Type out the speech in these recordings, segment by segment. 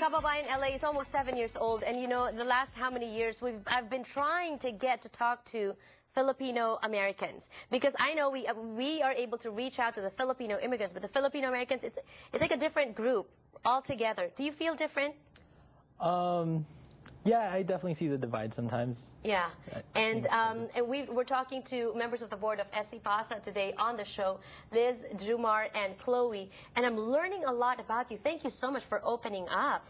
Kababayan, LA is almost 7 years old, and you know, the last how many years I've been trying to get to talk to Filipino Americans, because I know we are able to reach out to the Filipino immigrants, but the Filipino Americans, it's like a different group altogether. Do you feel different? Yeah, I definitely see the divide sometimes. Yeah, and we're talking to members of the board of SC PASA today on the show, Liz, Jumar, and Chloe, and I'm learning a lot about you. Thank you so much for opening up,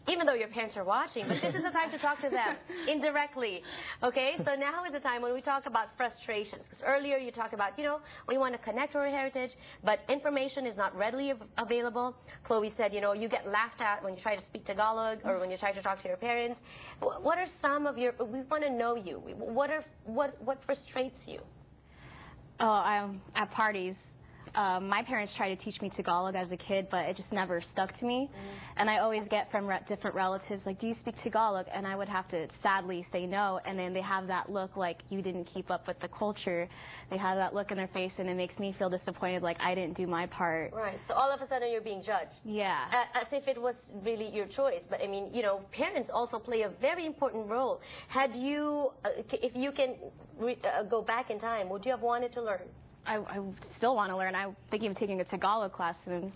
even though your parents are watching, but this is the time to talk to them indirectly, okay? So now is the time when we talk about frustrations, because earlier you talked about, you know, we want to connect with our heritage, but information is not readily available. Chloe said, you know, you get laughed at when you try to speak Tagalog or when you try to talk to your parents. What are some of your, we want to know you, what frustrates you? Oh, at parties. My parents tried to teach me Tagalog as a kid, but it just never stuck to me. And I always get from different relatives, like, do you speak Tagalog? And I would have to sadly say no. And then they have that look like you didn't keep up with the culture. They have that look in their face, and it makes me feel disappointed, like I didn't do my part. Right. So all of a sudden you're being judged. Yeah. As if it was really your choice. But I mean, you know, parents also play a very important role. Had you, if you can go back in time, would you have wanted to learn? I still want to learn. I'm thinking of taking a Tagalog class soon.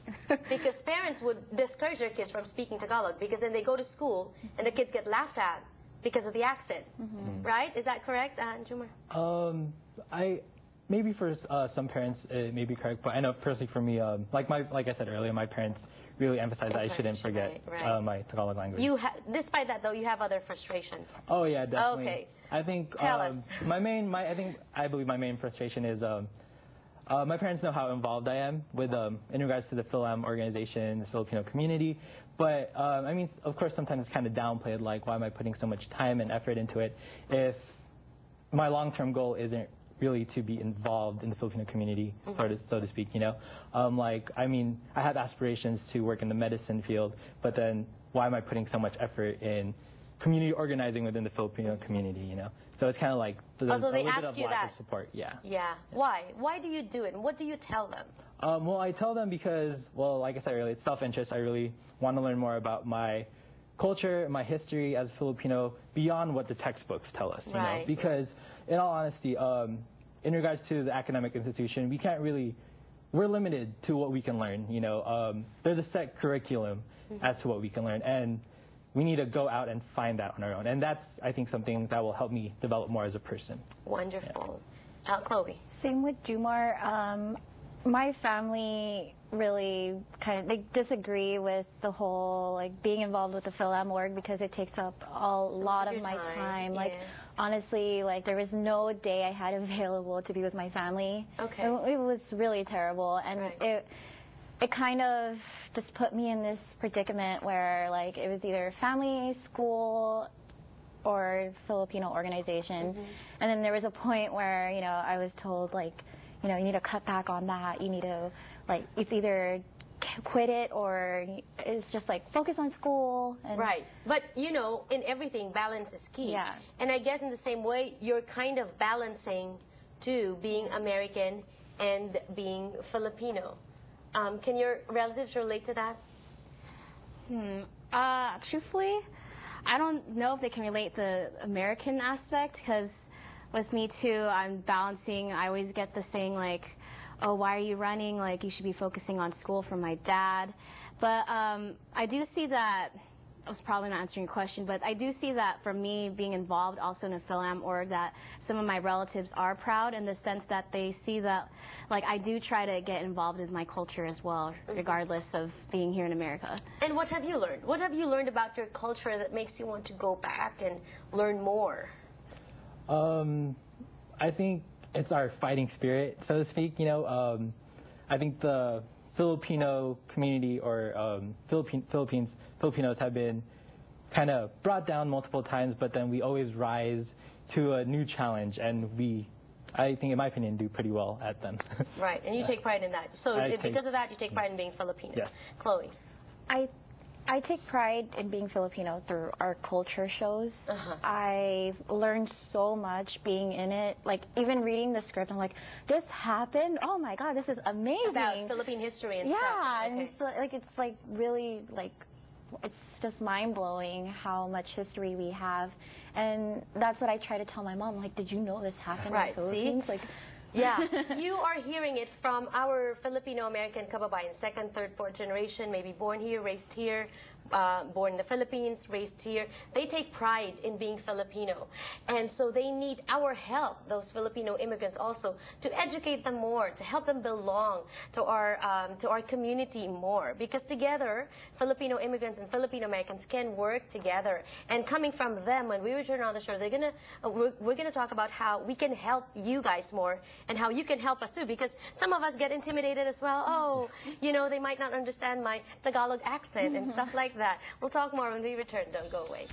Because parents would discourage their kids from speaking Tagalog, because then they go to school and the kids get laughed at because of the accent, right? Is that correct, Jumar? Maybe for some parents it may be correct, but I know personally for me, like I said earlier, my parents really emphasize that I shouldn't forget my Tagalog language. Despite that, though, you have other frustrations. Oh yeah, definitely. Okay. I think Tell us. I believe my main frustration is my parents know how involved I am with in regards to the Fil-Am organization, the Filipino community. But I mean, of course, sometimes it's kind of downplayed, like, why am I putting so much time and effort into it if my long-term goal isn't really to be involved in the Filipino community, so to speak, you know? Like, I mean, I have aspirations to work in the medicine field, but then why am I putting so much effort in community organizing within the Filipino community, you know? So it's kind of like a little bit of lack of support. Yeah. Why? Why do you do it? And what do you tell them? Well, I tell them because, well, like I said earlier, it's self-interest. I really want to learn more about my culture, my history as a Filipino beyond what the textbooks tell us, you know? Because in all honesty, in regards to the academic institution, we can't really, we're limited to what we can learn, you know? There's a set curriculum as to what we can learn, and we need to go out and find that on our own. And that's, I think, something that will help me develop more as a person. Wonderful. Yeah. Chloe. Same with Jumar. My family really they disagree with the whole, like, being involved with the Fil-Am org because it takes up a lot of my time. Yeah. Like, honestly, like, there was no day I had available to be with my family. Okay. It was really terrible, and it kind of just put me in this predicament where, like, it was either family, school, or Filipino organization. And then there was a point where, you know, I was told, like, you know, you need to cut back on that. You need to, like, it's either quit it or it's just like focus on school. And But, you know, in everything, balance is key. Yeah. And I guess in the same way, you're kind of balancing, too, being American and being Filipino. Can your relatives relate to that? Truthfully, I don't know if they can relate the American aspect, because with me too, I'm balancing. I always get the saying, like, oh, why are you running? Like, you should be focusing on school, from my dad. But I do see that, I was probably not answering your question, but I do see that for me being involved also in a Fil-Am org, that some of my relatives are proud in the sense that they see that, like, I do try to get involved in my culture as well, regardless of being here in America. And what have you learned? What have you learned about your culture that makes you want to go back and learn more? I think it's our fighting spirit, so to speak, you know. I think the Filipino community, or Filipinos have been kind of brought down multiple times, but then we always rise to a new challenge, and I think, in my opinion, do pretty well at them. Right, and you take pride in that. So because of that, you take pride in being Filipino. Yes. Chloe. I take pride in being Filipino through our culture shows. I've learned so much being in it. Like, even reading the script, I'm like, this happened? Oh my God, this is amazing. About Philippine history and stuff. Yeah, and so, like, it's like really, like, it's just mind-blowing how much history we have. And that's what I try to tell my mom, like, did you know this happened in the Philippines? See? Like, yeah, you are hearing it from our Filipino-American Kababayan, second, third, fourth generation, maybe born here, raised here, born in the Philippines, raised here. They take pride in being Filipino. And so they need our help, those Filipino immigrants also, to educate them more, to help them belong to our community more. Because together, Filipino immigrants and Filipino Americans can work together. And coming from them, when we return on the show, we're gonna talk about how we can help you guys more and how you can help us too. Because some of us get intimidated as well. Oh, you know, they might not understand my Tagalog accent and stuff like that. We'll talk more when we return. Don't go away.